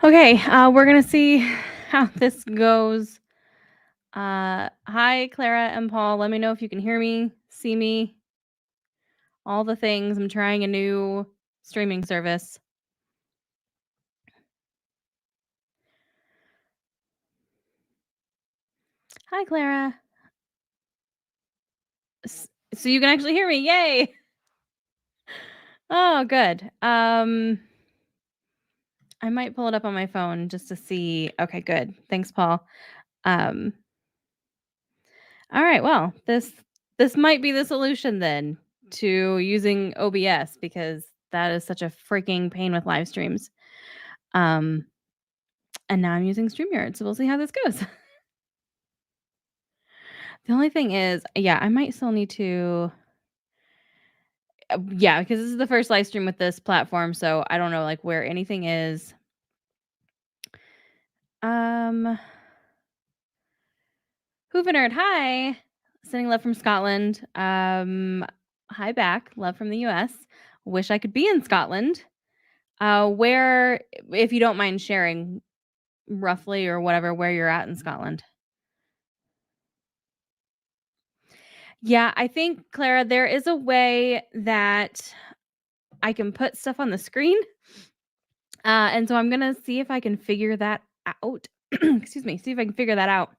Okay, we're gonna see how this goes. Hi, Clara and Paul. Let me know if you can hear me, see me, all the things. I'm trying a new streaming service. Hi, Clara. So you can actually hear me. Yay! Oh, good. I might pull it up on my phone just to see. Okay, good. Thanks, Paul. Um, all right. Well, this might be the solution then to using OBS because that is such a freaking pain with live streams. Um, and now I'm using StreamYard, so we'll see how this goes. The only thing is, yeah, I might still need to yeah, because this is the first live stream with this platform, so I don't know, like, where anything is. Um, Hoovenerd, hi. Sending love from Scotland. Hi back. Love from the US. Wish I could be in Scotland. Where, if you don't mind sharing roughly or whatever, where you're at in Scotland. Yeah, I think, Clara, there is a way that I can put stuff on the screen. And so I'm gonna see if I can figure that out. Excuse me. See if I can figure that out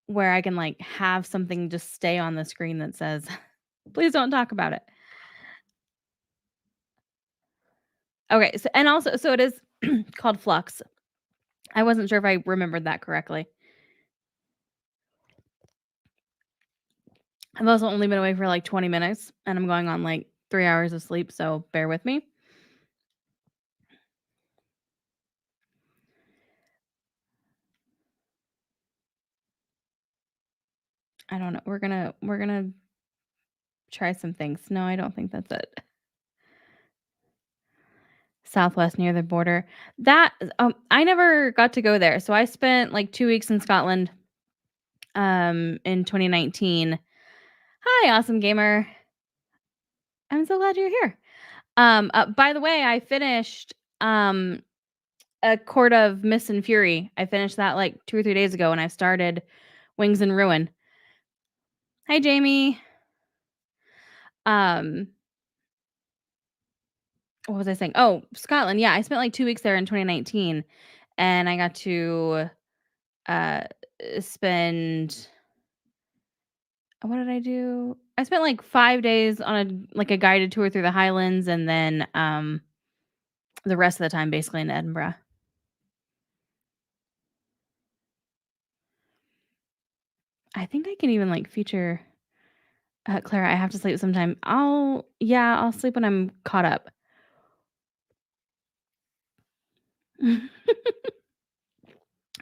where I can like have something just stay on the screen that says, "Please don't talk about it." Okay. So and also, so it is called Flux. I wasn't sure if I remembered that correctly. I've also only been away for like 20 minutes, and I'm going on like 3 hours of sleep. So bear with me. I don't know. We're gonna try some things. No, I don't think that's it. Southwest near the border. That I never got to go there. So I spent like 2 weeks in Scotland in 2019. Hi, awesome gamer. I'm so glad you're here. By the way, I finished a Court of Mist and Fury. I finished that like 2 or 3 days ago and I started Wings and Ruin. Hi, Jamie. Um what was I saying? Oh, Scotland. Yeah, I spent like 2 weeks there in 2019 and I got to uh spend what did I do? I spent like 5 days on a guided tour through the Highlands and then the rest of the time basically in Edinburgh. I think I can even like feature Clara, I have to sleep sometime. I'll sleep when I'm caught up.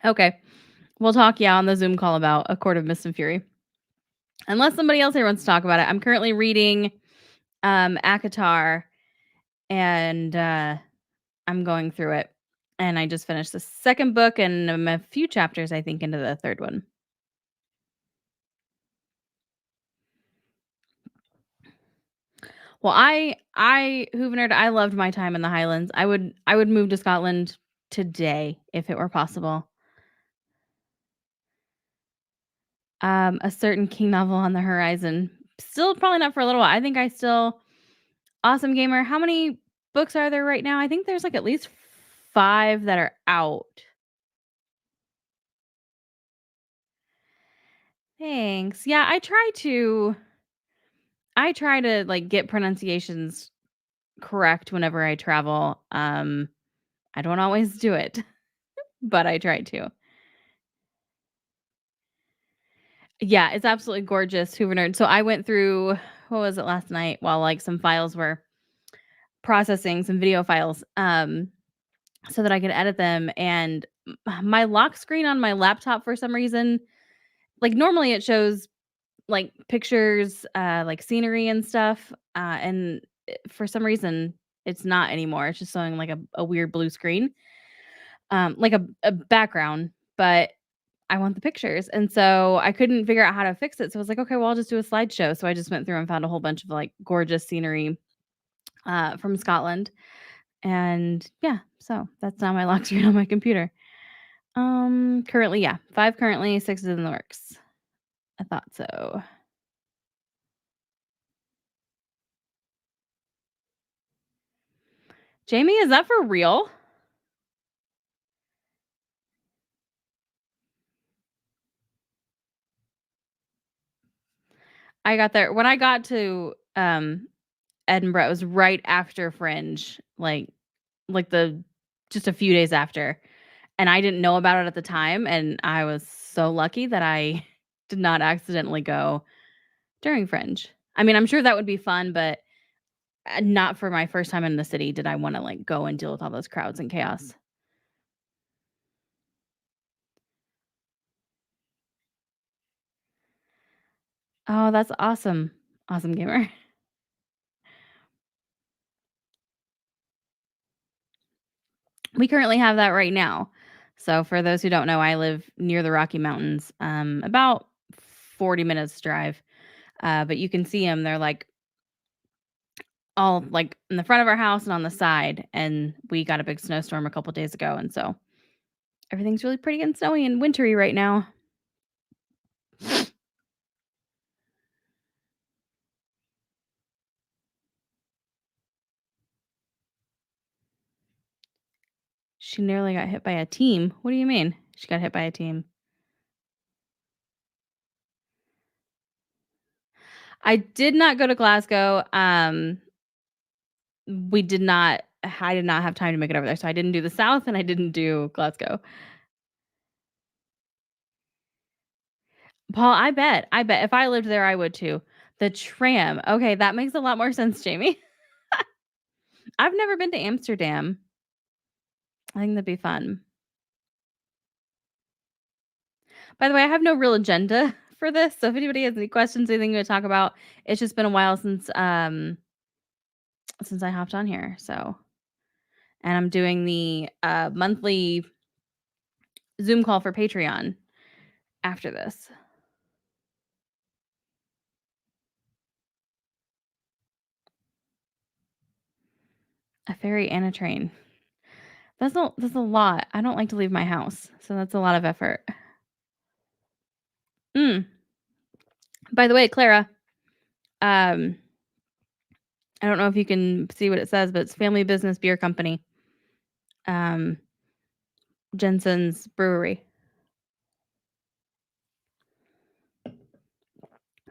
Okay. We'll talk, yeah, on the Zoom call about A Court of Mist and Fury. Unless somebody else here wants to talk about it. I'm currently reading ACOTAR and I'm going through it. And I just finished the second book and I'm a few chapters, I think, into the third one. Well, I Hoovener, I loved my time in the Highlands. I would move to Scotland today if it were possible. A certain King novel on the horizon. Still probably not for a little while. I think I still awesome gamer. How many books are there right now? I think there's like at least 5 that are out. Thanks. Yeah, I try to like get pronunciations correct whenever I travel. I don't always do it, but I try to. Yeah, it's absolutely gorgeous, Hoover Nerd. So I went through what was it last night while like some files were processing, some video files, so that I could edit them. And my lock screen on my laptop for some reason, like normally it shows like pictures, like scenery and stuff, and for some reason it's not anymore. It's just showing like a weird blue screen, like a background, but I want the pictures. And so I couldn't figure out how to fix it. So I was like, okay, well, I'll just do a slideshow. So I just went through and found a whole bunch of like gorgeous scenery from Scotland. And yeah, so that's now my lock screen on my computer. Currently, yeah, 5 currently, 6 is in the works. I thought so. Jamie, is that for real? I got there when I got to, Edinburgh, it was right after Fringe, like the just a few days after, and I didn't know about it at the time, and I was so lucky that I did not accidentally go during Fringe. I mean, I'm sure that would be fun, but, not for my first time in the city did I wanna, like, go and deal with all those crowds and chaos. Oh, that's awesome. Awesome gamer. We currently have that right now. So for those who don't know, I live near the Rocky Mountains, about 40 minutes drive. But you can see them. They're like all like in the front of our house and on the side. And we got a big snowstorm a couple days ago, and so everything's really pretty and snowy and wintry right now. She nearly got hit by a team. What do you mean? She got hit by a team. I did not go to Glasgow. We did not. I did not have time to make it over there, so I didn't do the South and I didn't do Glasgow. Paul, I bet if I lived there, I would too. The tram. Okay, that makes a lot more sense, Jamie. I've never been to Amsterdam. I think that'd be fun. By the way, I have no real agenda for this, so if anybody has any questions, anything to talk about, it's just been a while since I hopped on here. So, and I'm doing the monthly Zoom call for Patreon after this. A ferry and a train. That's a lot. I don't like to leave my house, so that's a lot of effort. Mm. By the way, Clara, um, I don't know if you can see what it says, but it's Family Business Beer Company, um, Jensen's Brewery,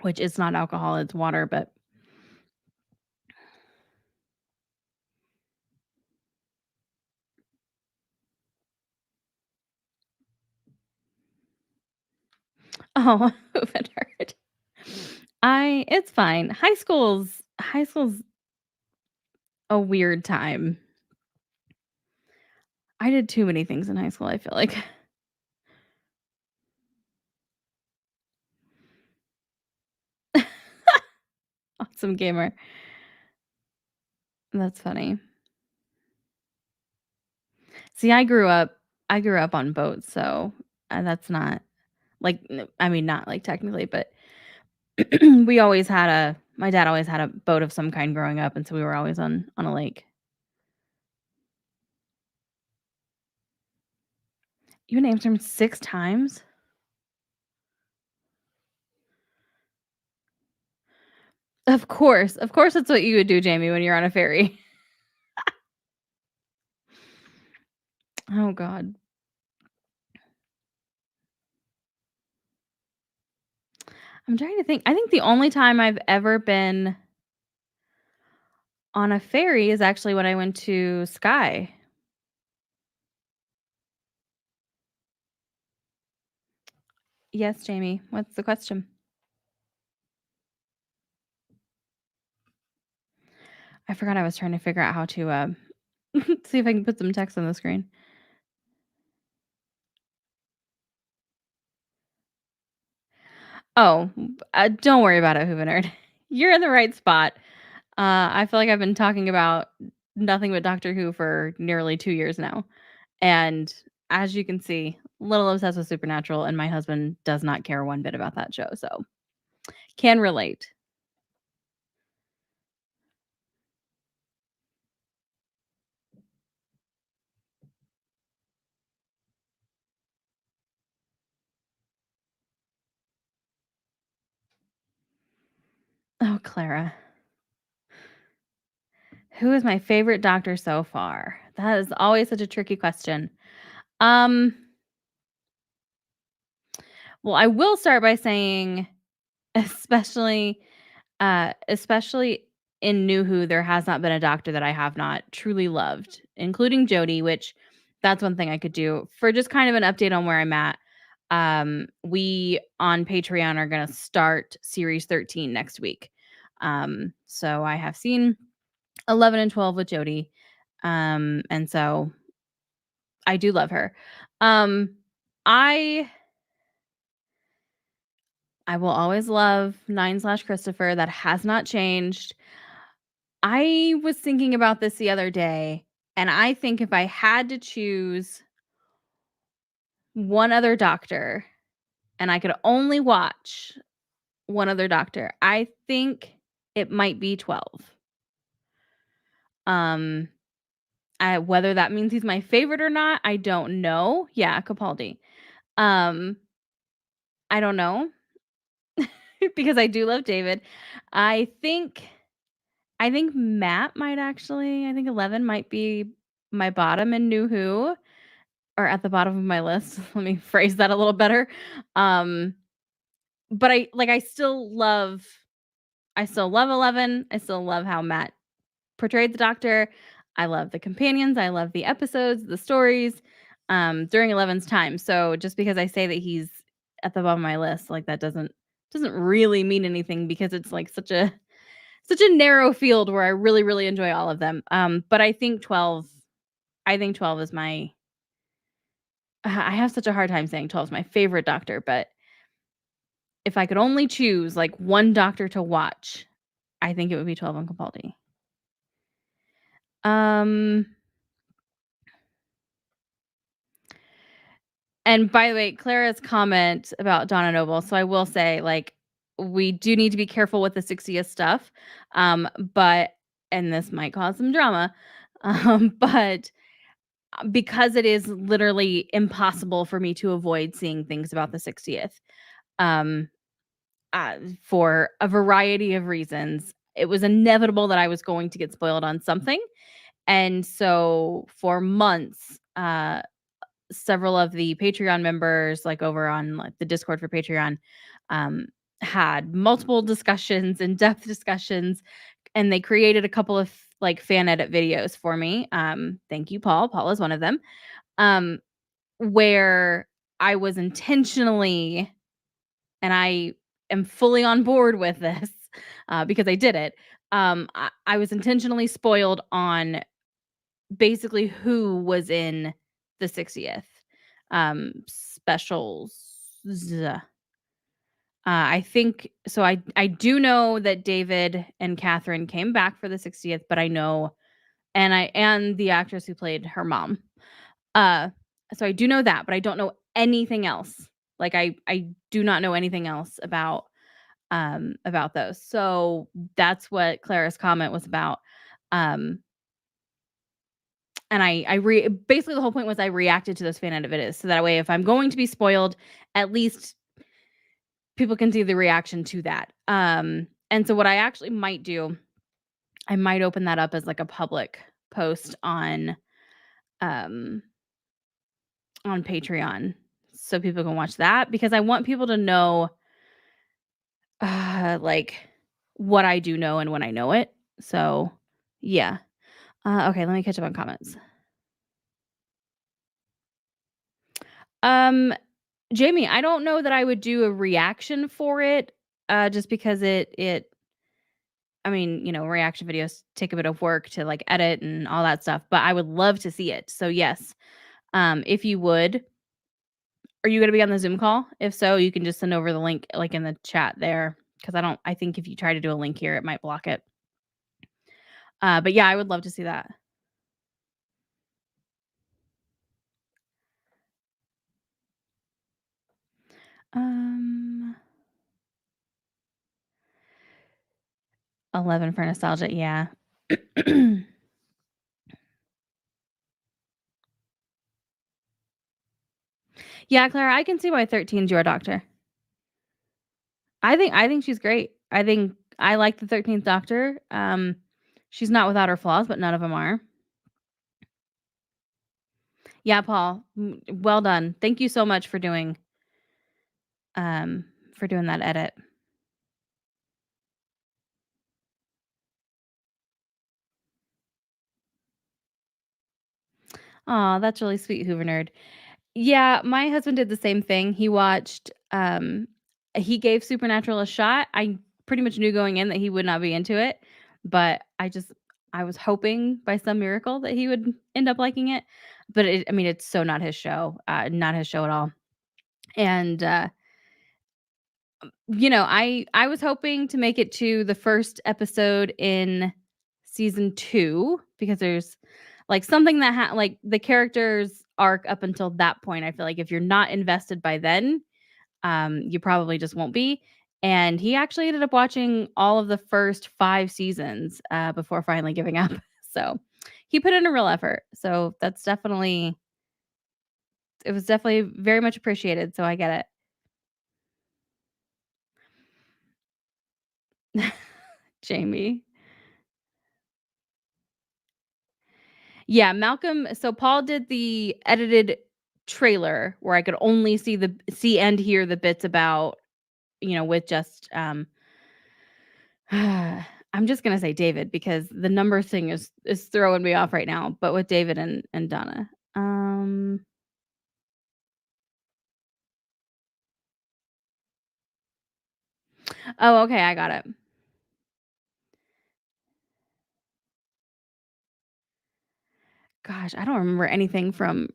which is not alcohol, it's water, but oh, moving hurt. I it's fine. High school's a weird time. I did too many things in high school, I feel like. Awesome gamer. That's funny. See, I grew up on boats, so, that's not like, I mean, not, like, technically, but we always had a my dad always had a boat of some kind growing up, and so we were always on a lake. You named him 6 times? Of course that's what you would do, Jamie, when you're on a ferry. Oh god. I'm trying to think. I think the only time I've ever been on a ferry is actually when I went to Sky. Yes, Jamie, what's the question? I forgot I was trying to figure out how to, see if I can put some text on the screen. Oh, don't worry about it, Hoover Nerd. You're in the right spot. I feel like I've been talking about nothing but Doctor Who for nearly 2 years now, and as you can see, little obsessed with Supernatural, and my husband does not care one bit about that show, so can relate. Clara. Who is my favorite doctor so far? That is always such a tricky question. Um, well, I will start by saying, especially especially in New Who, there has not been a doctor that I have not truly loved, including Jodie, which that's one thing I could do. For just kind of an update on where I'm at, we on Patreon are gonna start series 13 next week. So I have seen 11 and 12 with Jodie. And so I do love her. Um, I I will always love 9/Christopher. That has not changed. I was thinking about this the other day, and I think if I had to choose one other doctor and I could only watch one other doctor, I think it might be 12. Um, whether that means he's my favorite or not, I don't know. Yeah, Capaldi. Um, I don't know because I do love David. I think I think Matt might actually I think 11 might be my bottom in New Who. Or at the bottom of my list. Let me phrase that a little better. Um, but I still love 11. I still love how Matt portrayed the Doctor. I love the companions. I love the episodes, the stories, during 11's time. So just because I say that he's at the bottom of my list, like that doesn't really mean anything because it's like such a narrow field where I really, really enjoy all of them. But I think 12 is my I have such a hard time saying 12 is my favorite doctor, but if I could only choose, like, one doctor to watch, I think it would be 12 on Capaldi. Um, and by the way, Clara's comment about Donna Noble, so I will say, like, we do need to be careful with the 60th stuff, but and this might cause some drama, but because it is literally impossible for me to avoid seeing things about the 60th, um, for a variety of reasons. It was inevitable that I was going to get spoiled on something. And so for months, several of the Patreon members, like over on like the Discord for Patreon, um, had multiple discussions, in-depth discussions, and they created a couple of like fan edit videos for me. Thank you, Paul. Paul is one of them. Um, where I was intentionally and I am fully on board with this, because I did it. I was intentionally spoiled on basically who was in the 60th specials. I think so. I do know that David and Catherine came back for the 60th, but I know and the actress who played her mom. Uh, so I do know that, but I don't know anything else. Like I do not know anything else about those. So that's what Clara's comment was about. Um, and basically the whole point was I reacted to those fan edit videos. So that way, if I'm going to be spoiled, at least people can see the reaction to that. And so what I actually might do, I might open that up as like a public post um on Patreon so people can watch that because I want people to know like what I do know and when I know it. So yeah. Okay, let me catch up on comments. Um, Jamie, I don't know that I would do a reaction for it, just because I mean, reaction videos take a bit of work to like edit and all that stuff, but I would love to see it. So yes, if you would, are you gonna be on the Zoom call? If so, you can just send over the link like in the chat there because I think if you try to do a link here, it might block it. But yeah, I would love to see that. Um, 11 for nostalgia, yeah. Yeah, Clara, I can see why 13's your doctor. I think she's great. I think I like the 13th Doctor. She's not without her flaws, but none of them are. Yeah, Paul, well done. Thank you so much for doing that edit. Aw, that's really sweet, Hoover Nerd. Yeah, my husband did the same thing. He gave Supernatural a shot. I pretty much knew going in that he would not be into it, but I was hoping by some miracle that he would end up liking it. But I mean, it's so not his show, not his show at all. And I was hoping to make it to the first episode in season 2 because there's, like, something that like, the character's arc up until that point, I feel like if you're not invested by then, you probably just won't be, and he actually ended up watching all of the first 5 seasons, before finally giving up. So, he put in a real effort, so that's definitely it was definitely very much appreciated, so I get it. Jamie. Yeah, Malcolm so Paul did the edited trailer where I could only see and hear the bits about, with just, I'm just gonna say David because the number thing is throwing me off right now, but with David and Donna. Oh, okay, I got it. Gosh, I don't remember anything from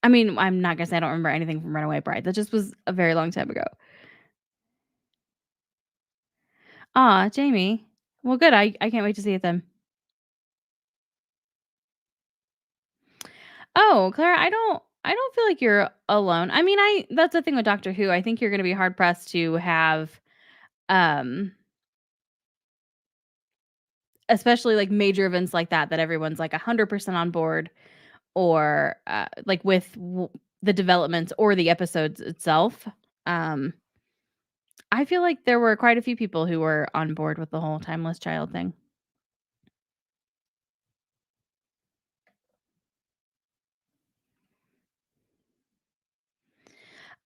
I mean, I'm not gonna say I don't remember anything from Runaway Bride. That just was a very long time ago. Aw, Jamie. Well, good. I can't wait to see it then. Oh, Clara, I don't feel like you're alone. I mean, I that's the thing with Doctor Who. I think you're gonna be hard pressed to have, um, especially like major events like that everyone's like 100% on board or like with the developments or the episodes itself. Um, I feel like there were quite a few people who were on board with the whole timeless child thing.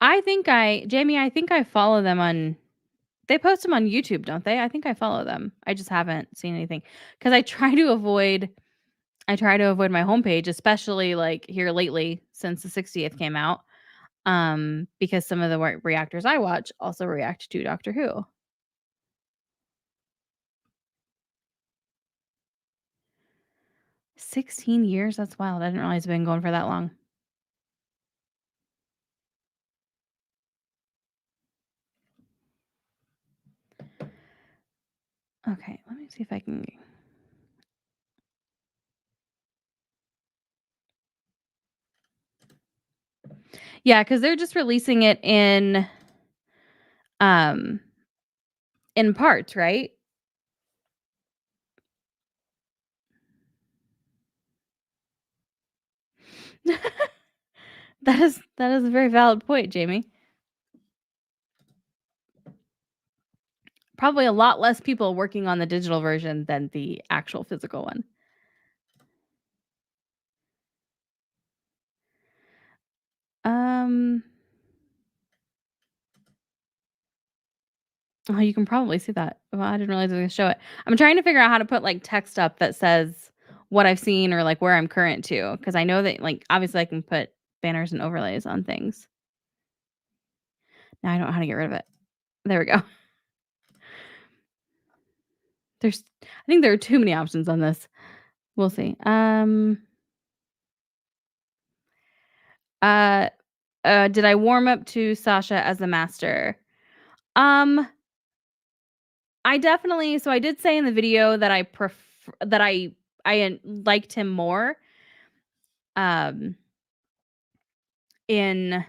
Jamie, I think I follow them on they post them on YouTube, don't they? I think I follow them. I just haven't seen anything because I try to avoid my homepage, especially like here lately since the 60th came out. Because some of the reactors I watch also react to Doctor Who. 16 years? That's wild. I didn't realize it's been going for that long. Okay, let me see if I can. Yeah, because they're just releasing it um in parts, right? That is a very valid point, Jamie. Probably a lot less people working on the digital version than the actual physical one. Um, oh, you can probably see that. Well, I didn't realize I was gonna show it. I'm trying to figure out how to put, like, text up that says what I've seen or, like, where I'm current to, because I know that, like, obviously I can put banners and overlays on things. Now I don't know how to get rid of it. There we go. I think there are too many options on this. We'll see. Uh, did I warm up to Sasha as the master? Um, I definitely so I did say in the video that I liked him more, um, in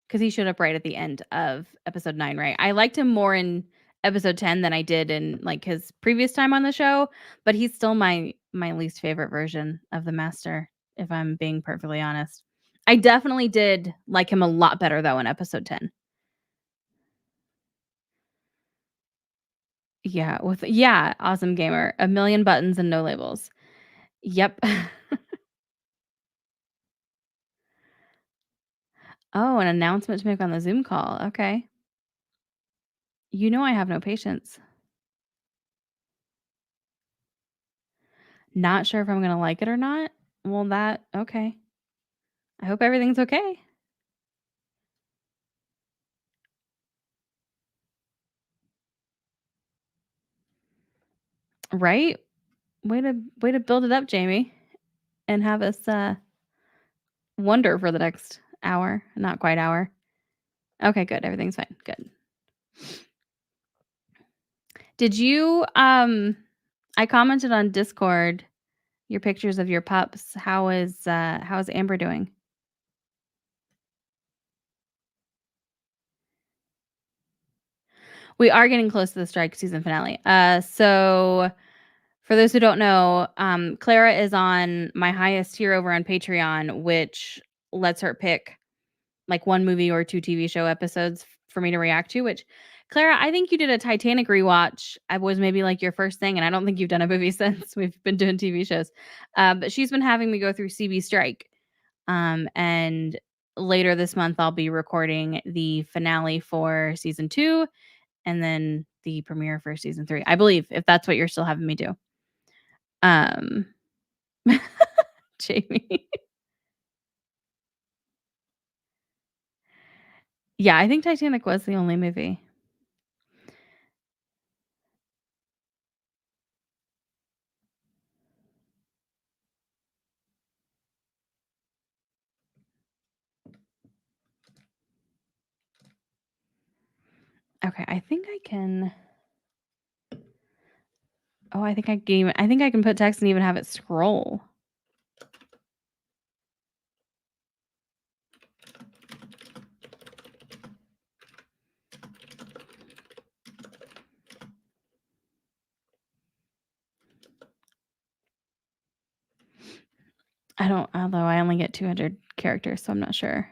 because he showed up right at the end of episode 9, right? I liked him more in episode 10 than I did in, like, his previous time on the show, but he's still my least favorite version of the Master, if I'm being perfectly honest. I definitely did like him a lot better, though, in episode 10. Yeah, awesome gamer. A million buttons and no labels. Yep. Oh, an announcement to make on the Zoom call. Okay. You know I have no patience. Not sure if I'm gonna like it or not. Well, that okay. I hope everything's okay. Right? Way to build it up, Jamie, and have us, wonder for the next hour. Not quite hour. Okay, good. Everything's fine. Good. Did you, I commented on Discord your pictures of your pups. How is Amber doing? We are getting close to the strike season finale. So for those who don't know, Clara is on my highest tier over on Patreon, which lets her pick like one movie or two TV show episodes for me to react to. Which, Clara, I think you did a Titanic rewatch. I was maybe like your first thing, and I don't think you've done a movie since we've been doing TV shows. But she's been having me go through CB Strike, and later this month I'll be recording the finale for season 2 and then the premiere for season 3. I believe, if that's what you're still having me do. Um, Jamie. Yeah, I think Titanic was the only movie. Okay, I think I can put text and even have it scroll. I don't although I only get 200 characters, so I'm not sure.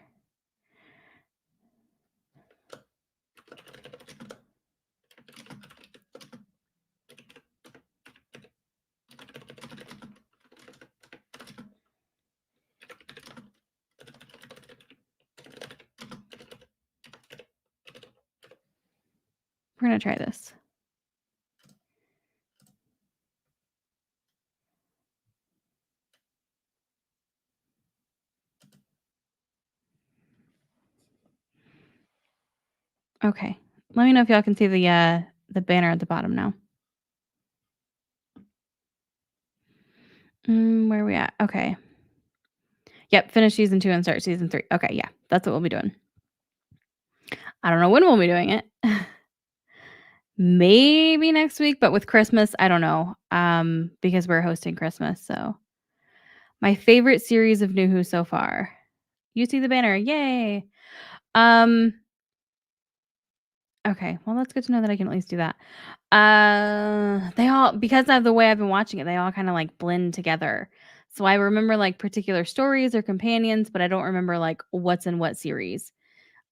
We're gonna try this. Okay. Let me know if y'all can see the banner at the bottom now. Where are we at? Okay. Yep, finish season 2 and start season 3. Okay, yeah, that's what we'll be doing. I don't know when we'll be doing it. Maybe next week, but with Christmas, I don't know, because we're hosting Christmas, so my favorite series of New Who so far. You see the banner, yay! Um, okay, well, that's good to know that I can at least do that. They all because of the way I've been watching it, they all kinda, like, blend together. So I remember, like, particular stories or companions, but I don't remember, like, what's in what series.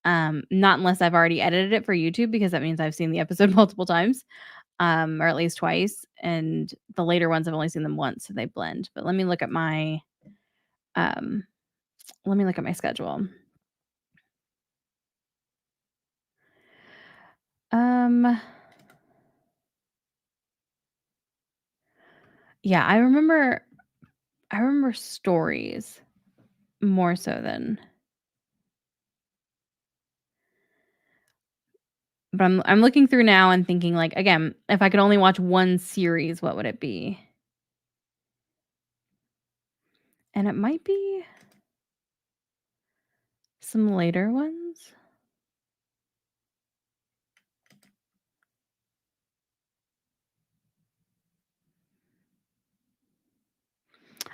Not unless I've already edited it for YouTube because that means I've seen the episode multiple times, or at least twice, and the later ones I've only seen them once, so they blend. But um, let me look at my schedule. Um, yeah, I remember stories more so than but I'm looking through now and thinking like, again, if I could only watch one series, what would it be? And it might be some later ones.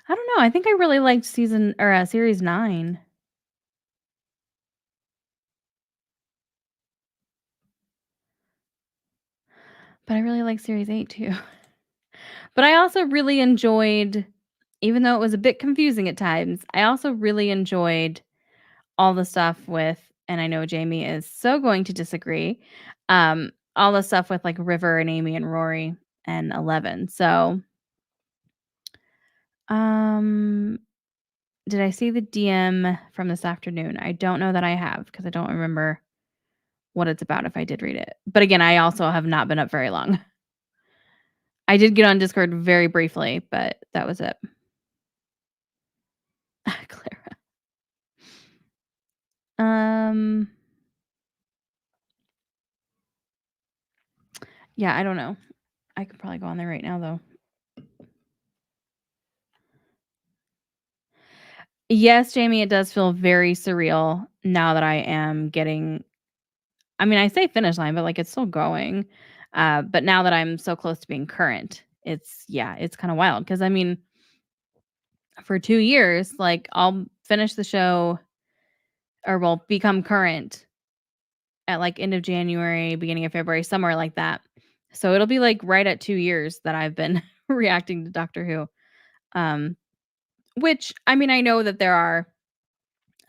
I don't know. I think I really liked series 9, but I really like series 8 too. But I also really enjoyed, even though it was a bit confusing at times, I also really enjoyed all the stuff with, and I know Jamie is so going to disagree, all the stuff with, like, River and Amy and Rory and Eleven. So, um, did I see the DM from this afternoon? I don't know that I have because I don't remember what it's about if I did read it. But again, I also have not been up very long. I did get on Discord very briefly, but that was it. Clara. Um, yeah, I don't know. I could probably go on there right now though. Yes, Jamie, it does feel very surreal now that I am getting I mean, I say finish line, but like it's still going. But now that I'm so close to being current, it's yeah, it's kind of wild because I mean, for 2 years, like I'll finish the show or will become current at like end of January, beginning of February, somewhere like that. So it'll be like right at 2 years that I've been reacting to Doctor Who. Um, which I mean, I know that there are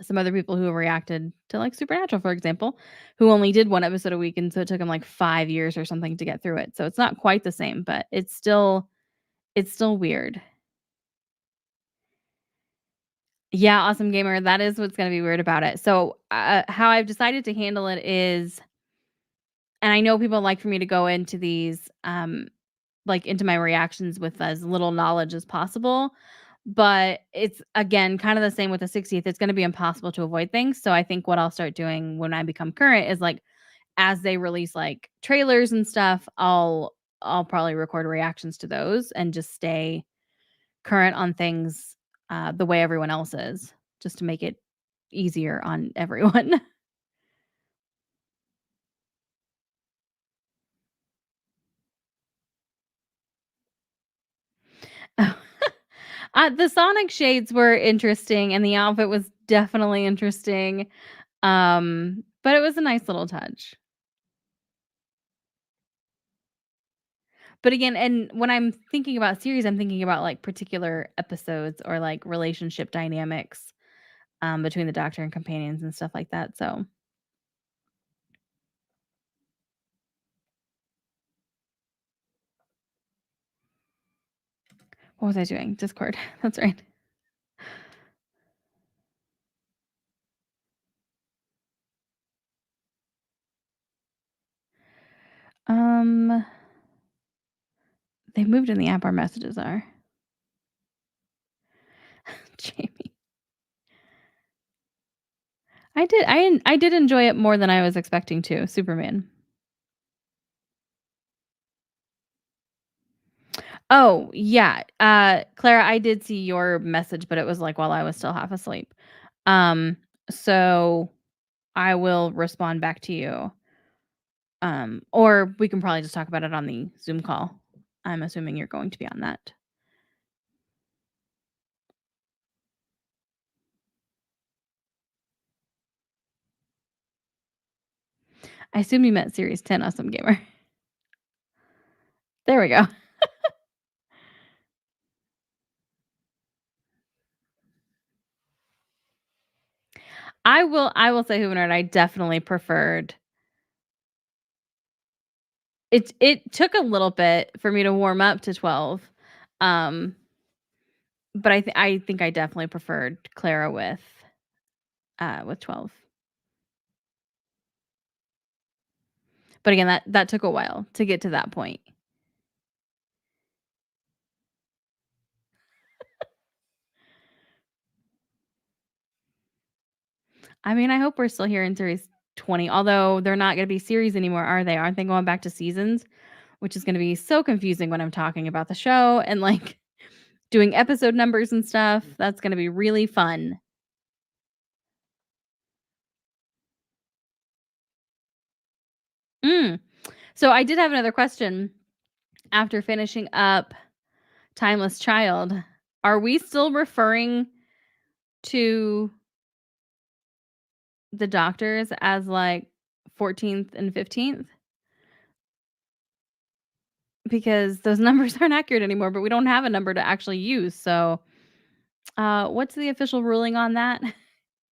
some other people who have reacted to like Supernatural, for example, who only did 1 episode a week, and so it took them like 5 years or something to get through it. So it's not quite the same, but it's still weird. Yeah, Awesome Gamer, that is what's gonna be weird about it. So, how I've decided to handle it is and I know people like for me to go into these, like, into my reactions with as little knowledge as possible, but it's, again, kinda the same with the 60th, it's gonna be impossible to avoid things, so I think what I'll start doing when I become current is, like, as they release, like, trailers and stuff, I'll probably record reactions to those and just stay current on things, the way everyone else is, just to make it easier on everyone. The Sonic shades were interesting, and the outfit was definitely interesting, but it was a nice little touch. But again and when I'm thinking about series, I'm thinking about, like, particular episodes or, like, relationship dynamics, between the Doctor and companions and stuff like that, so what was I doing? Discord, that's right. Um, they moved in the app our messages are. Jamie. I did enjoy it more than I was expecting to, Superman. Oh, yeah, Clara, I did see your message, but it was, like, while I was still half asleep. Um, so I will respond back to you, or we can probably just talk about it on the Zoom call. I'm assuming you're going to be on that. I assume you meant Series 10 Awesome Gamer. There we go. I will say Hoover I definitely preferred it took a little bit for me to warm up to 12, um, but I think I definitely preferred Clara with 12. But again, that took a while to get to that point. I mean, I hope we're still here in series 20, although they're not gonna be series anymore, are they? Aren't they going back to seasons? Which is gonna be so confusing when I'm talking about the show and, like, doing episode numbers and stuff. That's gonna be really fun. Mm. So I did have another question after finishing up Timeless Child. Are we still referring to the doctors as, like, 14th and 15th? Because those numbers aren't accurate anymore, but we don't have a number to actually use, so, what's the official ruling on that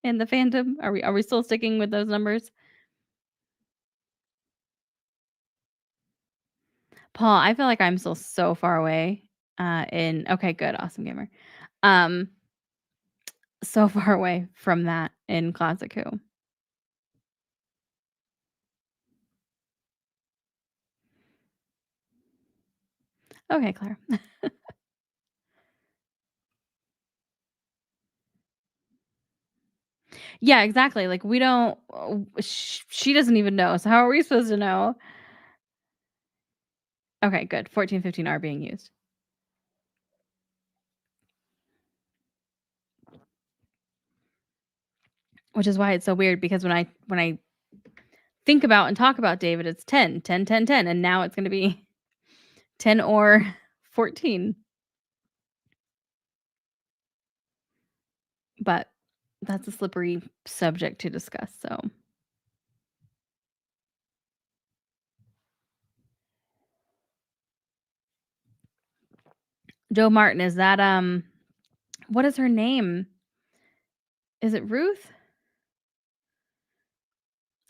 in the fandom? Are we still sticking with those numbers? Paul, I feel like I'm still so far away, in okay, good, awesome gamer. Um, so far away from that in Classic Who. Okay, Claire. Yeah, exactly, like, we don't she doesn't even know, so how are we supposed to know? Okay, good, 14, 15 are being used, which is why it's so weird because when I think about and talk about David, it's 10, 10, 10, 10, and now it's gonna be 10 or 14, but that's a slippery subject to discuss, so Joe Martin, is that, what is her name? Is it Ruth?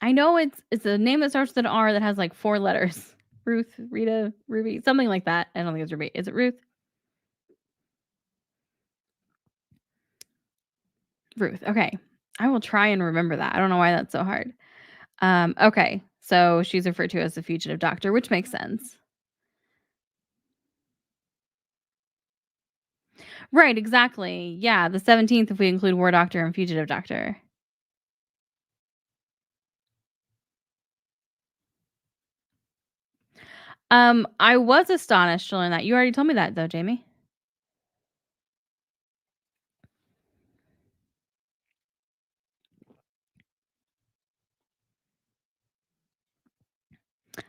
I know it's a name that starts with an R that has, like, 4 letters. Ruth, Rita, Ruby, something like that. I don't think it's Ruby. Is it Ruth? Ruth, okay. I will try and remember that. I don't know why that's so hard. Okay. So she's referred to as the fugitive doctor, which makes sense. Right, exactly. Yeah, the 17th if we include War Doctor and Fugitive Doctor. I was astonished to learn that. You already told me that though, Jamie.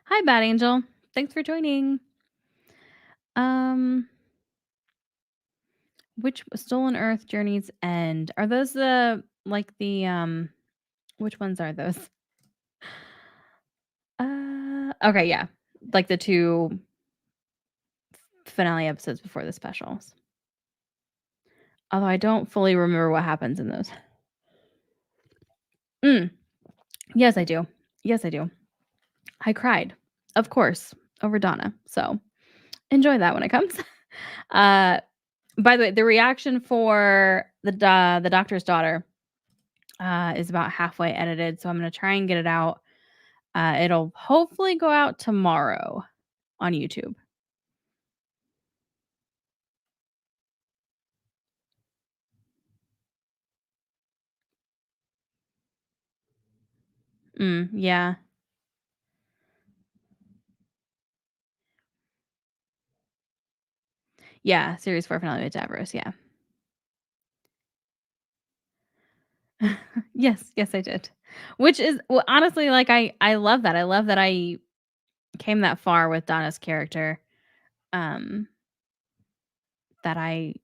Hi, Bad Angel. Thanks for joining. Um, which Stolen Earth Journeys End? Are those the like the which ones are those? Okay, yeah. Like the 2 finale episodes before the specials. Although I don't fully remember what happens in those. Mm, yes, I do. Yes, I do. I cried, of course, over Donna. So enjoy that when it comes. Uh, by the way, the reaction for the doctor's daughter is about halfway edited, so I'm gonna try and get it out. It'll hopefully go out tomorrow on YouTube. Yeah, yeah. Series 4 finale with Davros. Yeah. Yes, yes, I did. Which is well, honestly, like I love that. I love that I came that far with Donna's character. Um, that I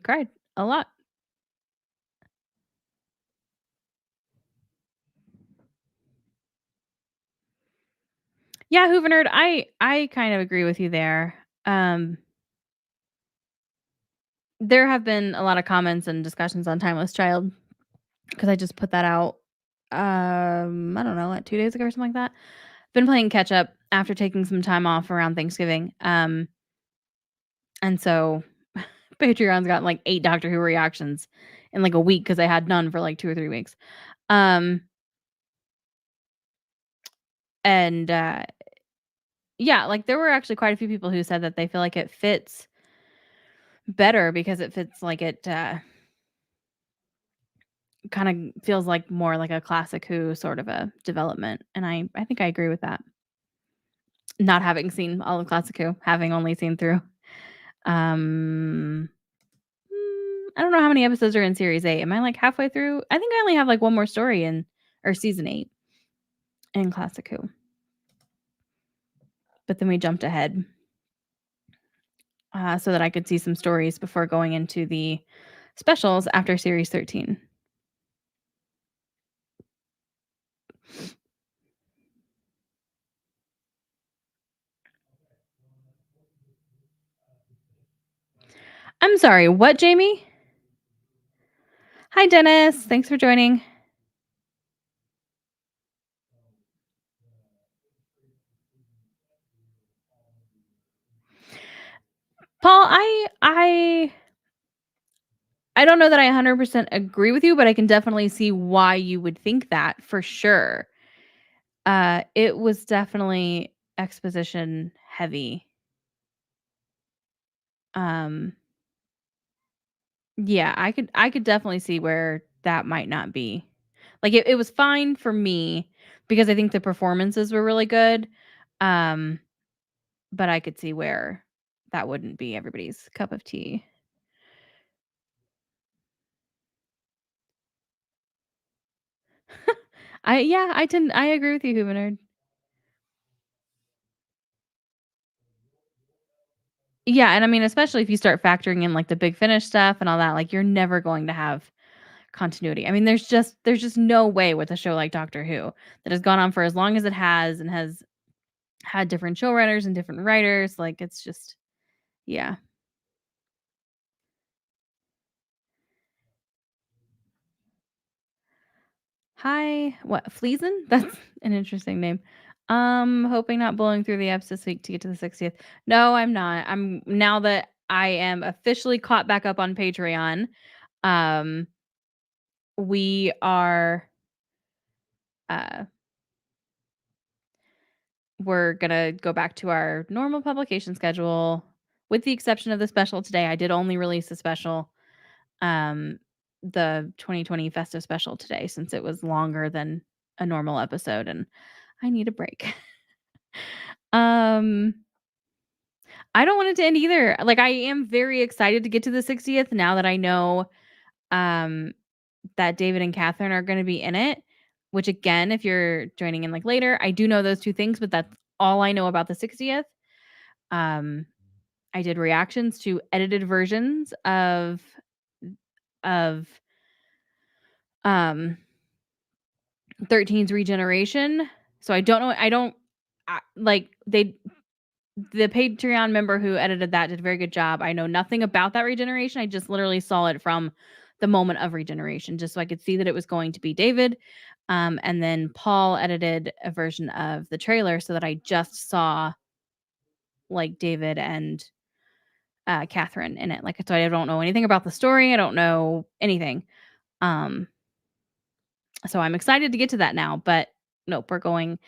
cried a lot. Yeah, Hoover Nerd, I kind of agree with you there. Um, there have been a lot of comments and discussions on Timeless Child because I just put that out, I don't know, like 2 days ago or something like that. Been playing catch up after taking some time off around Thanksgiving, and so Patreon's got, like, 8 Doctor Who reactions in, like, a week because I had none for, like, 2 or 3 weeks. Um, and, yeah, like, there were actually quite a few people who said that they feel like it fits better because it fits like it, kinda feels like more like a Classic Who sort of a development, and I think I agree with that. Not having seen all of Classic Who, having only seen through, um, I don't know how many episodes are in series 8. Am I, like, halfway through? I think I only have, like, 1 more story in or season 8 in Classic Who, but then we jumped ahead, so that I could see some stories before going into the specials after series 13. I'm sorry, what, Jamie? Hi, Dennis. Thanks for joining. I don't know that I 100% agree with you, but I can definitely see why you would think that for sure. It was definitely exposition heavy. Um, yeah, I could definitely see where that might not be. Like it was fine for me because I think the performances were really good. Um, but I could see where that wouldn't be everybody's cup of tea. I agree with you, Humanerd. Yeah, and I mean, especially if you start factoring in like the Big Finish stuff and all that, like you're never going to have continuity. I mean, there's just no way with a show like Doctor Who that has gone on for as long as it has and has had different showrunners and different writers. Like it's just yeah. Hi, what Fleason? That's an interesting name. Hoping not blowing through the apps this week to get to the 60th. No, I'm not. I'm now that I am officially caught back up on Patreon. Um, we are uh we're gonna go back to our normal publication schedule, with the exception of the special today. I did only release a special, um, the 2020 festive special today since it was longer than a normal episode, and I need a break. Um, I don't want it to end either. Like, I am very excited to get to the 60th now that I know, um, that David and Catherine are gonna be in it, which again, if you're joining in, like, later, I do know those 2 things, but that's all I know about the 60th. Um, I did reactions to edited versions of, um, 13's regeneration, so I don't like, the Patreon member who edited that did a very good job. I know nothing about that regeneration, I just literally saw it from the moment of regeneration just so I could see that it was going to be David, and then Paul edited a version of the trailer so that I just saw, like, David and, Catherine in it, like, so I don't know anything about the story, I don't know anything, um, so I'm excited to get to that now, but nope, we're going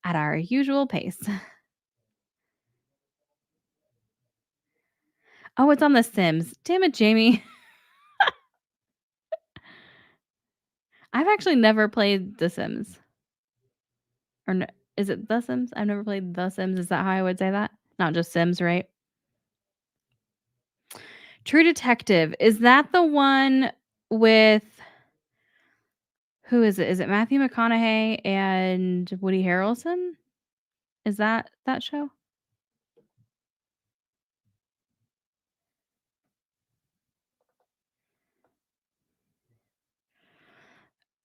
at our usual pace. Oh, it's on The Sims. Damn it, Jamie. I've actually never played The Sims. Or no, is it The Sims? I've never played The Sims. Is that how I would say that? Not just Sims, right? True Detective. Is that the one with who is it? Is it Matthew McConaughey and Woody Harrelson? Is that show?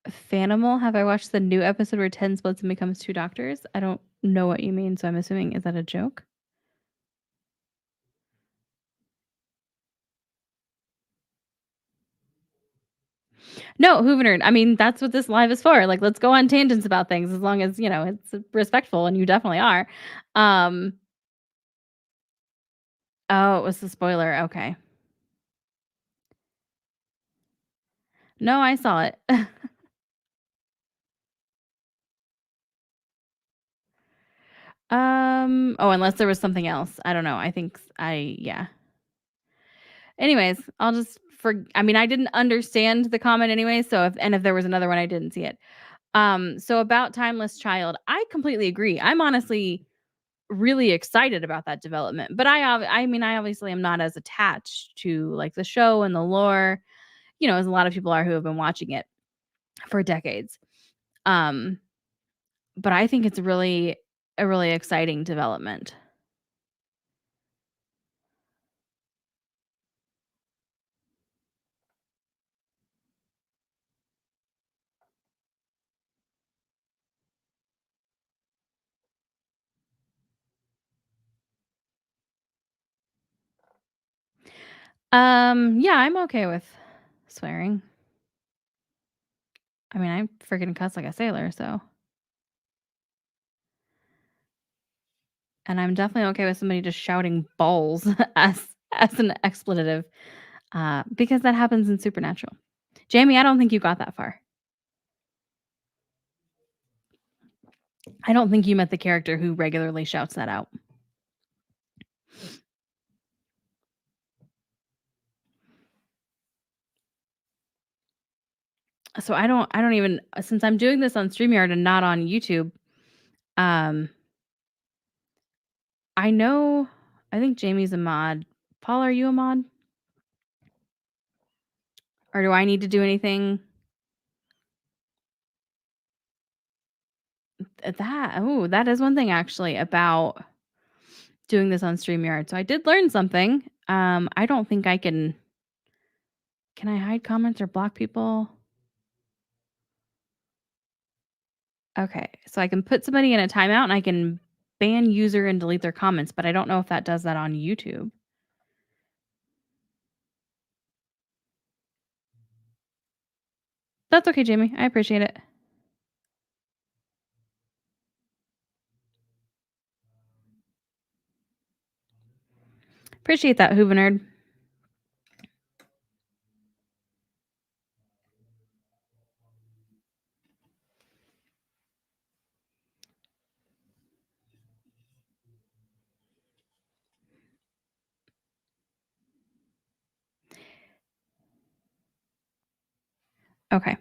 Fanimal? Have I watched the new episode where 10 splits and becomes 2 doctors? I don't know what you mean, so I'm assuming is that a joke? No, Hoovener. I mean, that's what this live is for. Like, let's go on tangents about things as long as, it's respectful, and you definitely are. Um, oh, it was the spoiler. Okay. No, I saw it. Oh, unless there was something else. I don't know. I think yeah. Anyways, I'll just I mean, I didn't understand the comment anyway, so if there was another one, I didn't see it. So about Timeless Child, I completely agree. I'm honestly really excited about that development. But I mean, I obviously am not as attached to like the show and the lore, as a lot of people are who have been watching it for decades. Um, but I think it's really a really exciting development. Yeah, I'm okay with swearing. I mean, I freaking cuss like a sailor, so and I'm definitely okay with somebody just shouting balls as as an expletive, because that happens in Supernatural. Jamie, I don't think you got that far. I don't think you met the character who regularly shouts that out. So I don't even since I'm doing this on StreamYard and not on YouTube, um, I know I think Jamie's a mod. Paul, are you a mod? Or do I need to do anything? That is one thing actually about doing this on StreamYard. So I did learn something. I don't think I can I hide comments or block people? Okay. So I can put somebody in a timeout and I can ban user and delete their comments, but I don't know if that does that on YouTube. That's okay, Jamie. I appreciate it. Appreciate that, Hoover Nerd. Okay.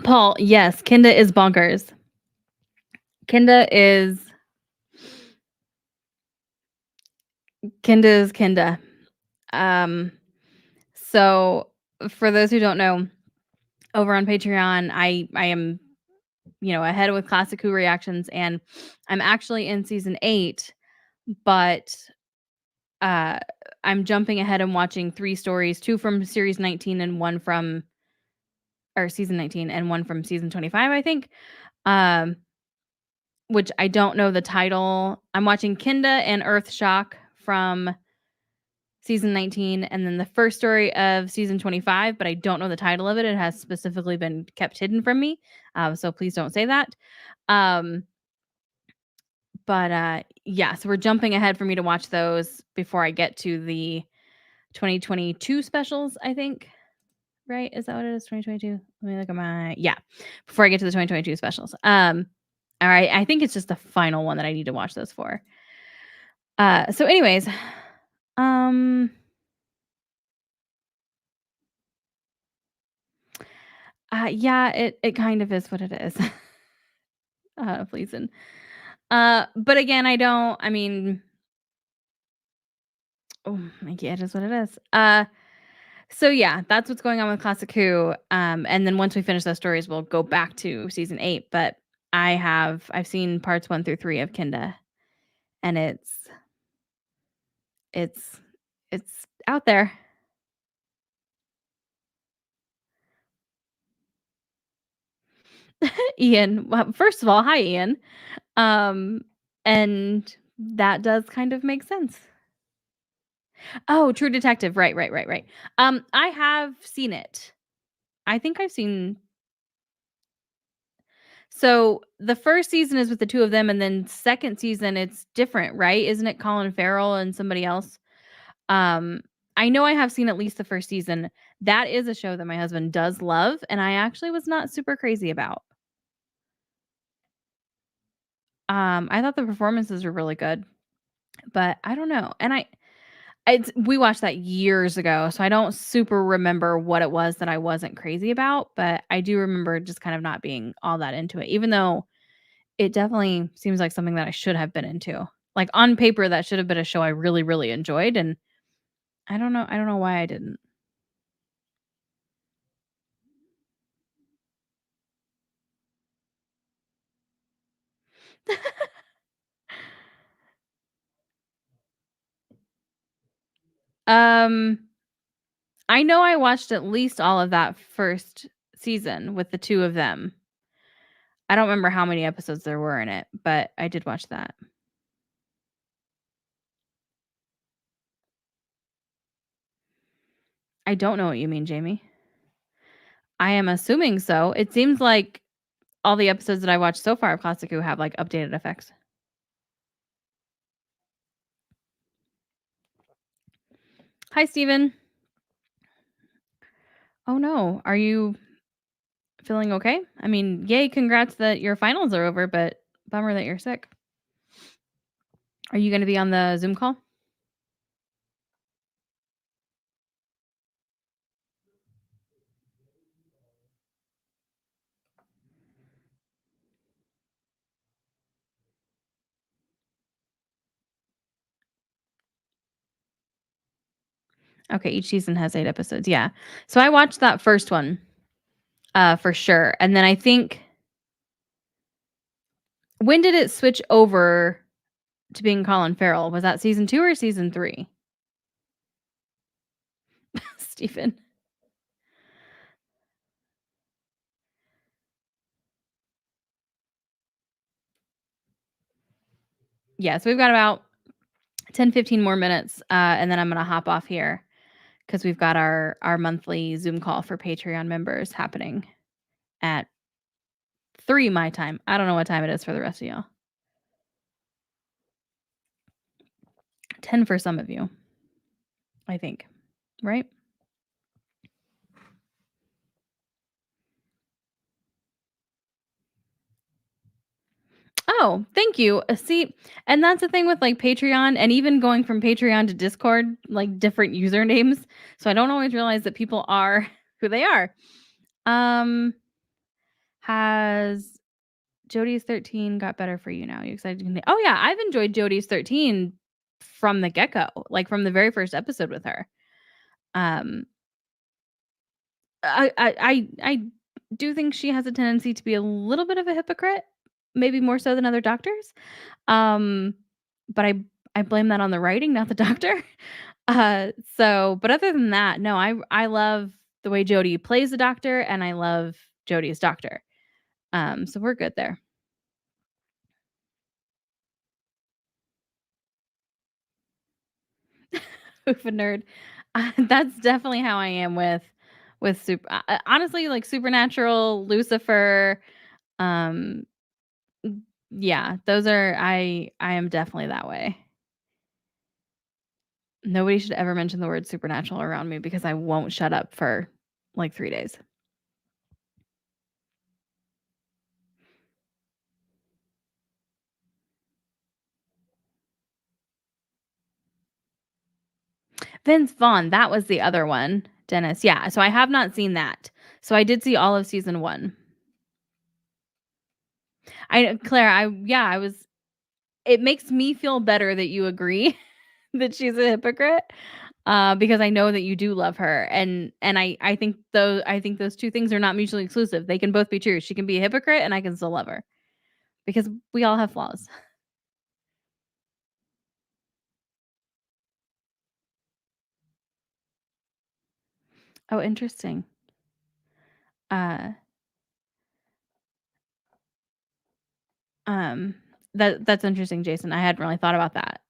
Paul, yes, Kinda is bonkers. Kinda is Kinda is Kinda. Um, so for those who don't know, over on Patreon, I am, ahead with Classic Who reactions, and I'm actually in season 8, but, uh, I'm jumping ahead and watching 3 stories, 2 from series 19 and 1 from or season 19 and 1 from season 25, I think, um, which I don't know the title. I'm watching Kinda and Earthshock from season 19 and then the first story of season 25, but I don't know the title of it. It has specifically been kept hidden from me. So please don't say that. Um, but yeah, so we're jumping ahead for me to watch those before I get to the 2022 specials, I think. Right? Is that what it is? 2022? Let me look at my yeah. Before I get to the 2022 specials. All right. I think it's just the final one that I need to watch those for. So anyways, um yeah, it kind of is what it is. Pleasing. But again, I mean, oh, yeah, it is what it is. So yeah, that's what's going on with Classic Who. And then once we finish those stories, we'll go back to season 8. But I've seen parts 1 through 3 of Kinda, and it's it's out there. Ian, well, first of all, hi Ian. Um, and that does kind of make sense. Oh, True Detective. Right, right, right, right. I have seen it. I think I've seen so the first season is with the 2 of them, and then second season, it's different, right? Isn't it Colin Farrell and somebody else? Um, I know I have seen at least the first season. That is a show that my husband does love, and I actually was not super crazy about. I thought the performances were really good, but I don't know, and we watched that years ago, so I don't super remember what it was that I wasn't crazy about, but I do remember just kind of not being all that into it, even though it definitely seems like something that I should have been into. Like, on paper, that should have been a show I really, really enjoyed, and I don't know why I didn't. Um, I know I watched at least all of that first season with the 2 of them. I don't remember how many episodes there were in it, but I did watch that. I don't know what you mean, Jamie. I am assuming so. It seems like all the episodes that I watched so far of Classic Who have, like, updated effects. Hi, Steven. Oh no, are you feeling okay? I mean, yay, congrats that your finals are over, but bummer that you're sick. Are you going to be on the Zoom call? Okay, each season has 8 episodes. Yeah. So I watched that first one for sure. And then I think when did it switch over to being Colin Farrell? Was that season 2 or season 3? Stephen. Yeah, so we've got about 10, 15 more minutes and then I'm going to hop off here cuz we've got our monthly Zoom call for Patreon members happening at 3 my time. I don't know what time it is for the rest of y'all. 10 for some of you, I think. Right? Oh, thank you. See, and that's the thing with like Patreon and even going from Patreon to Discord, like different usernames. So I don't always realize that people are who they are. Um, has Jody's 13 got better for you now? You excited to continue? Oh yeah, I've enjoyed Jody's 13 from the get-go, like from the very first episode with her. Um, I do think she has a tendency to be a little bit of a hypocrite, maybe more so than other doctors. Um, but I blame that on the writing, not the doctor. But other than that, no, I love the way Jodie plays the doctor, and I love Jodie's doctor. So we're good there. Oof, a nerd. That's definitely how I am with super. Honestly, like Supernatural, Lucifer. Um, yeah, those are I am definitely that way. Nobody should ever mention the word supernatural around me because I won't shut up for like 3 days. Vince Vaughn, that was the other one. Dennis, yeah, so I have not seen that. So I did see all of season 1. Claire, I was it makes me feel better that you agree that she's a hypocrite, because I know that you do love her, and I think those 2 things are not mutually exclusive. They can both be true. She can be a hypocrite, and I can still love her because we all have flaws. Oh, interesting. Uh, um, that's interesting, Jason. I hadn't really thought about that.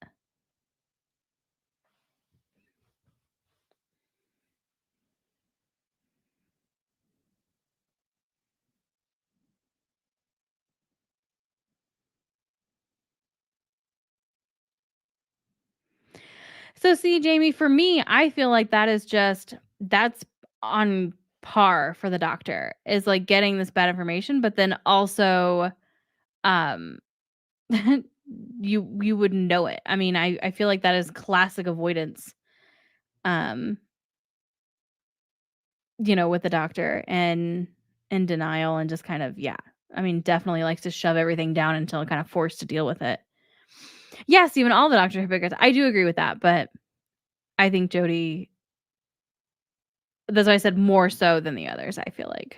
So see, Jamie, for me, I feel like that's on par for the doctor is like getting this bad information, but then also um you wouldn't know it. I mean, I feel like that is classic avoidance um with the doctor and denial and just kind of yeah. I mean, definitely likes to shove everything down until kind of forced to deal with it. Yes, even all the doctor hypocrites. I do agree with that, but I think Jody that's why I said more so than the others, I feel like.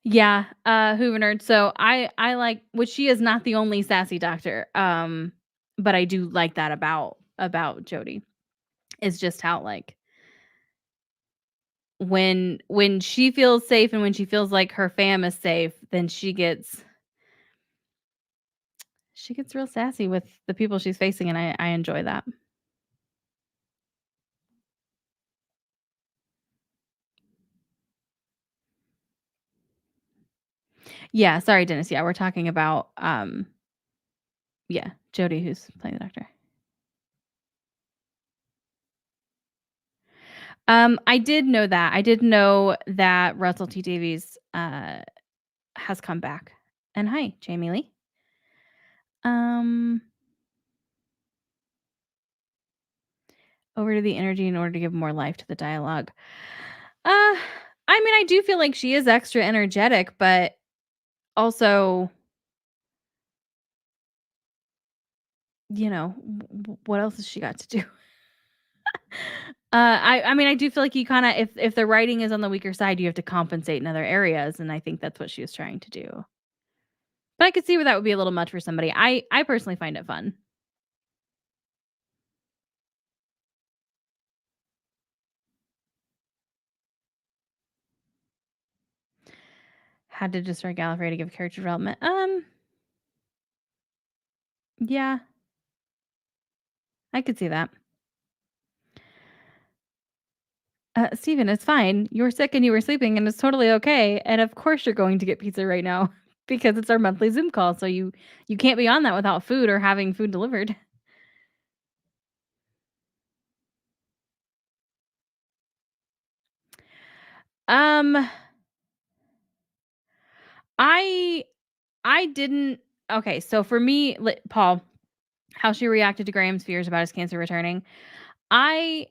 Yeah, Hoover nerd. So I like which she is not the only sassy doctor. But I do like that about Jody. Is just how like when she feels safe and when she feels like her fam is safe, then she gets real sassy with the people she's facing, and I enjoy that. Yeah, sorry, Dennis. Yeah, we're talking about, yeah, Jodie who's playing the doctor. I did know that. I did know that Russell T Davies, has come back. And hi, Jamie Lee. Um, over to the energy in order to give more life to the dialogue. I mean, I do feel like she is extra energetic, but also, what else has she got to do? I mean, I do feel like you kinda if the writing is on the weaker side, you have to compensate in other areas, and I think that's what she was trying to do. But I could see where that would be a little much for somebody. I personally find it fun. Had to destroy Gallifrey to give character development. Yeah, I could see that. Steven, it's fine. You were sick and you were sleeping, and it's totally okay. And of course, you're going to get pizza right now because it's our monthly Zoom call. So you can't be on that without food or having food delivered. Um, I I didn't. Okay, so for me, Paul, how she reacted to Graham's fears about his cancer returning, I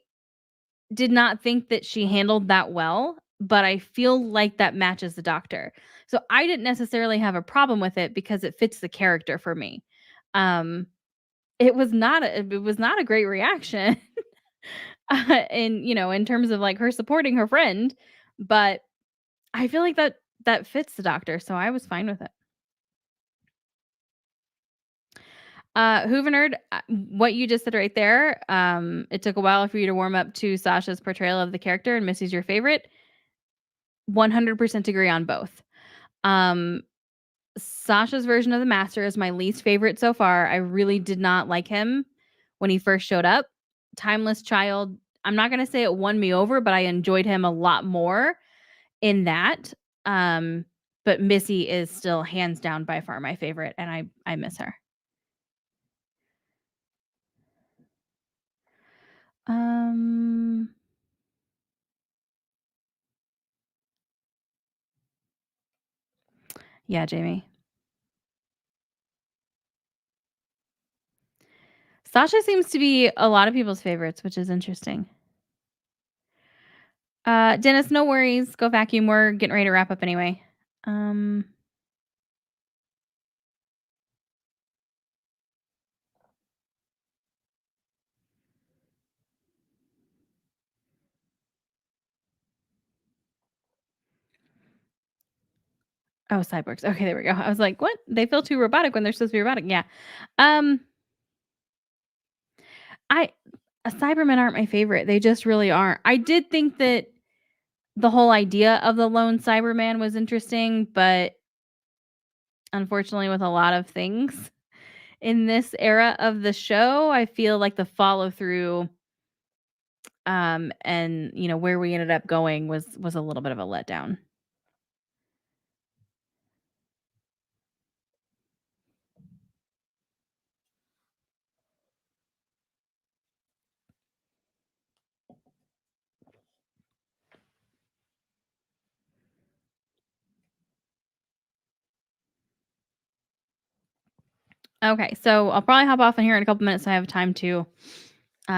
did not think that she handled that well, but I feel like that matches the doctor. So I didn't necessarily have a problem with it because it fits the character for me. Um, it was not a great reaction, in terms of, like, her supporting her friend, but I feel like that fits the doctor, so I was fine with it. Hoover nerd, what you just said right there, it took a while for you to warm up to Sasha's portrayal of the character and Missy's your favorite. 100% agree on both. Um, Sasha's version of the Master is my least favorite so far. I really did not like him when he first showed up. Timeless Child, I'm not gonna say it won me over, but I enjoyed him a lot more in that. Um, but Missy is still hands down by far my favorite, and I miss her. Um, yeah, Jamie. Sasha seems to be a lot of people's favorites, which is interesting. Dennis, no worries. Go vacuum. We're getting ready to wrap up anyway. Um, oh, cyborgs. Okay, there we go. I was like, what? They feel too robotic when they're supposed to be robotic. Yeah. Um, I Cybermen aren't my favorite. They just really aren't. I did think that the whole idea of the lone Cyberman was interesting, but unfortunately, with a lot of things in this era of the show, I feel like the follow through, and where we ended up going was a little bit of a letdown. Okay, so I'll probably hop off in here in a couple minutes so I have time to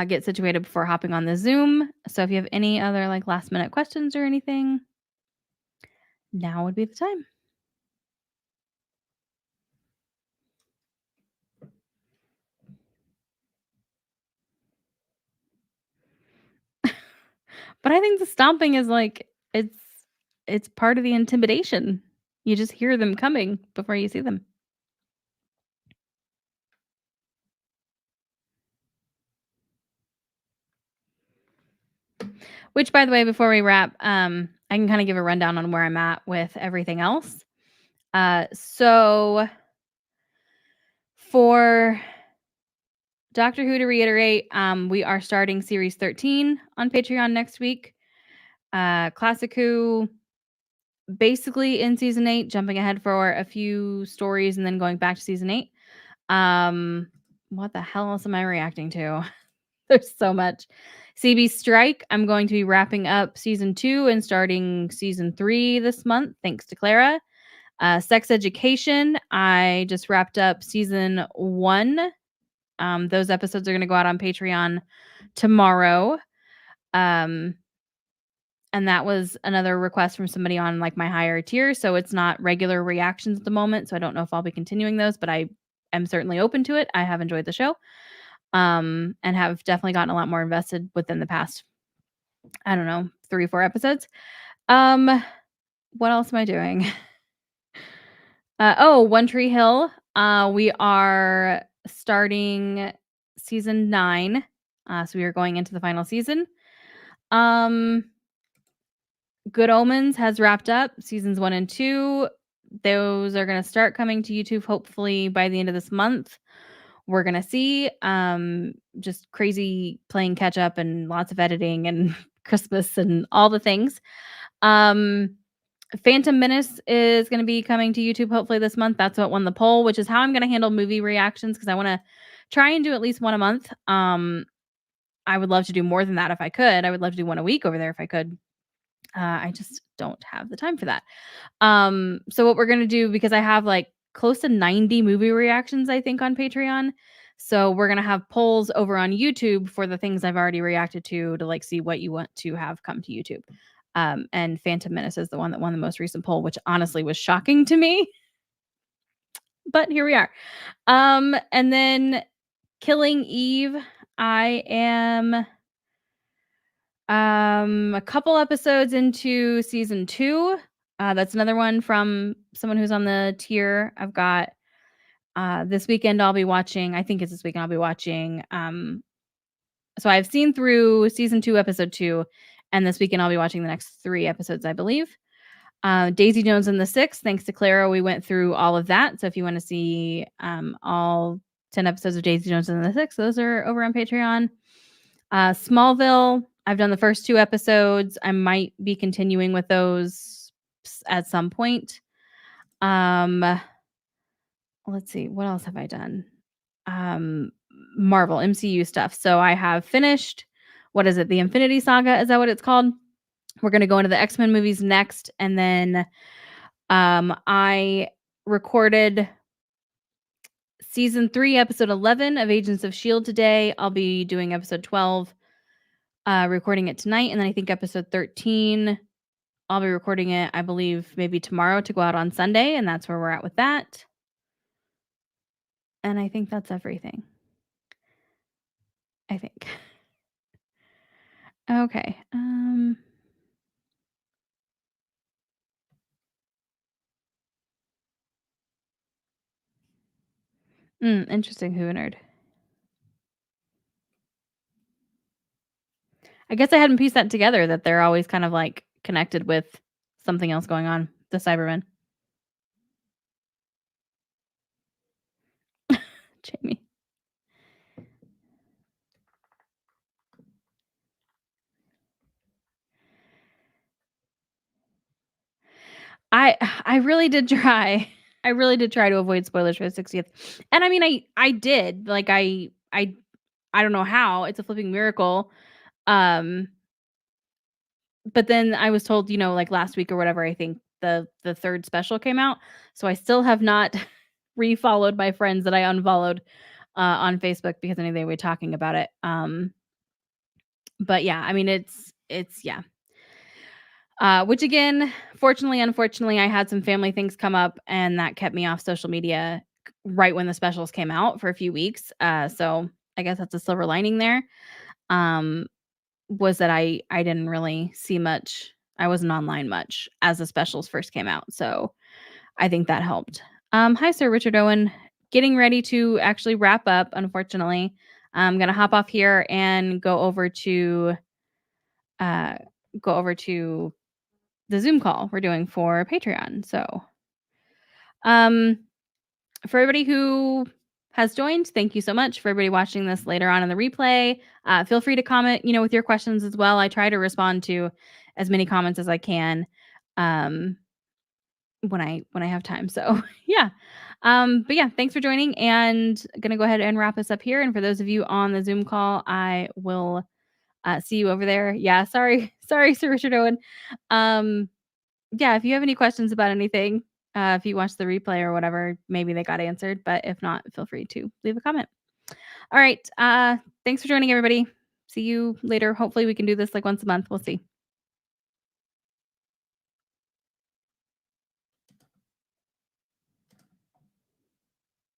get situated before hopping on the Zoom. So if you have any other like last minute questions or anything, now would be the time. But I think the stomping is like it's part of the intimidation. You just hear them coming before you see them. Which by the way, before we wrap, I can kind of give a rundown on where I'm at with everything else. So for Doctor Who to reiterate, we are starting series 13 on Patreon next week. Classic Who basically in season 8, jumping ahead for a few stories and then going back to season 8. Um, what the hell else am I reacting to? There's so much. CB Strike, I'm going to be wrapping up season 2 and starting season 3 this month, thanks to Clara. Sex Education, I just wrapped up season 1. Those episodes are going to go out on Patreon tomorrow. Um, and that was another request from somebody on like my higher tier. So it's not regular reactions at the moment. So I don't know if I'll be continuing those, but I am certainly open to it. I have enjoyed the show. And have definitely gotten a lot more invested within the past, I don't know, 3, 4 episodes. Um, what else am I doing? One Tree Hill. We are starting season 9. So we are going into the final season. Um, Good Omens has wrapped up seasons 1 and 2. Those are going to start coming to YouTube hopefully by the end of this month. We're going to see just crazy playing catch up and lots of editing and Christmas and all the things. Phantom Menace is going to be coming to YouTube hopefully this month. That's what won the poll, which is how I'm going to handle movie reactions because I want to try and do at least one a month. I would love to do more than that if I could. I would love to do one a week over there if I could. I just don't have the time for that. So what we're gonna do, because I have like close to 90 movie reactions, I think, on Patreon. So we're gonna have polls over on YouTube for the things I've already reacted to like see what you want to have come to YouTube. And Phantom Menace is the one that won the most recent poll, which honestly was shocking to me. But here we are. And then Killing Eve, I am a couple episodes into season 2. That's another one from someone who's on the tier. I've got this weekend I'll be watching. I think it's this weekend I'll be watching. So I've seen through season 2, episode 2, and this weekend I'll be watching the next 3 episodes, I believe. Daisy Jones and the Six. Thanks to Clara, we went through all of that. So if you want to see all 10 episodes of Daisy Jones and the Six, those are over on Patreon. Smallville, I've done the first 2 episodes. I might be continuing with those at some point. Let's see, what else have I done? Marvel MCU stuff. So I have finished, what is it? The Infinity Saga, is that what it's called? We're going to go into the X-Men movies next, and then I recorded season 3, episode 11 of Agents of S.H.I.E.L.D. today. I'll be doing episode 12, recording it tonight, and then I think episode 13, I'll be recording it, I believe, maybe tomorrow to go out on Sunday, and that's where we're at with that. And I think that's everything. I think. Okay. Interesting, Who nerd. I guess I hadn't pieced that together that they're always kind of like connected with something else going on. The Cybermen. Jamie. I really did try. I really did try to avoid spoilers for the 60th. And I mean I did. Like I don't know how. It's a flipping miracle. Um but then I was told, like last week or whatever, I think the 3rd special came out. So I still have not refollowed my friends that I unfollowed on Facebook because I knew they were talking about it. But yeah, I mean it's yeah. Which again, fortunately, unfortunately, I had some family things come up and that kept me off social media right when the specials came out for a few weeks. So I guess that's a silver lining there. Um, was that I didn't really see much. I wasn't online much as the specials first came out. So I think that helped. Hi, Sir Richard Owen. Getting ready to actually wrap up, unfortunately. I'm gonna hop off here and uh go over to the Zoom call we're doing for Patreon. So, um, for everybody who has joined, thank you so much. For everybody watching this later on in the replay, feel free to comment, with your questions as well. I try to respond to as many comments as I can. Um, when I have time. So, yeah. But yeah, thanks for joining, and gonna go ahead and wrap this up here. And for those of you on the Zoom call, I will see you over there. Yeah, sorry, sorry, Sir Richard Owen. Um, yeah, if you have any questions about anything, if you watch the replay or whatever, maybe they got answered. But if not, feel free to leave a comment. All right. Thanks for joining, everybody. See you later. Hopefully, we can do this like once a month. We'll see.